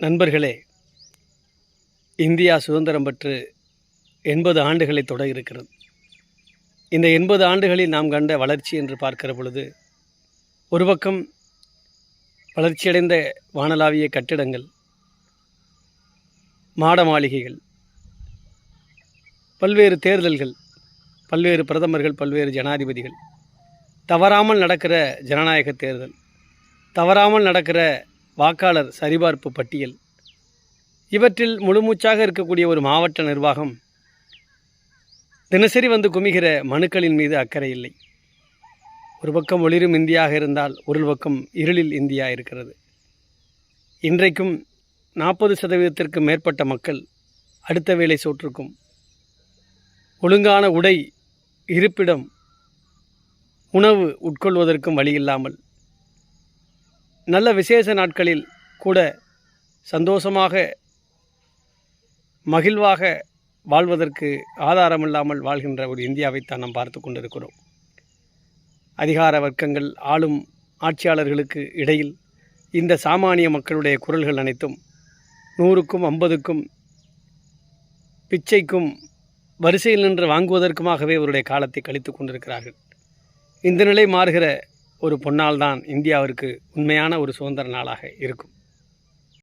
நண்பர்களே, இந்தியா சுதந்திரம் பெற்று 80 ஆண்டுகளை தொட இருக்கிறது. இந்த 80 ஆண்டுகளில் நாம் கண்ட வளர்ச்சி என்று பார்க்கிற பொழுது, ஒரு பக்கம் வளர்ச்சியடைந்த வானளாவிய கட்டிடங்கள், மாட மாளிகைகள், பல்வேறு தேர்தல்கள், பல்வேறு பிரதமர்கள், பல்வேறு ஜனாதிபதிகள், தவறாமல் நடக்கிற ஜனநாயக தேர்தல், தவறாமல் நடக்கிற வாக்காளர் சரிபார்ப்பு பட்டியல், இவற்றில் முழுமூச்சாக இருக்கக்கூடிய ஒரு மாவட்ட நிர்வாகம் தினசரி வந்து குமிகிற மனுக்களின் மீது அக்கறை இல்லை. ஒரு பக்கம் ஒளிரும் இந்தியாக இருந்தால் ஒரு பக்கம் இருளில் இந்தியா இருக்கிறது. இன்றைக்கும் 40% மேற்பட்ட மக்கள் அடுத்த வேளை சோற்றுக்கும், ஒழுங்கான உடை, இருப்பிடம், உணவு உட்கொள்வதற்கும் வழியில்லாமல், நல்ல விசேஷ நாட்களில் கூட சந்தோஷமாக மகிழ்வாக வாழ்வதற்கு ஆதாரமில்லாமல் வாழ்கின்ற ஒரு இந்தியாவைத்தான் நாம் பார்த்து கொண்டிருக்கிறோம். அதிகார வர்க்கங்கள், ஆளும் ஆட்சியாளர்களுக்கு இடையில் இந்த சாமானிய மக்களுடைய குரல்கள் அனைத்தும் 100க்கும் 50க்கும் பிச்சைக்கும் வரிசையில் நின்று வாங்குவதற்குமாகவே அவருடைய காலத்தை கழித்து கொண்டிருக்கிறார்கள். இந்த நிலை மாறுகிற ஒரு பொன்னால்தான் இந்தியாவிற்கு உண்மையான ஒரு சுதந்திர நாளாக இருக்கும்.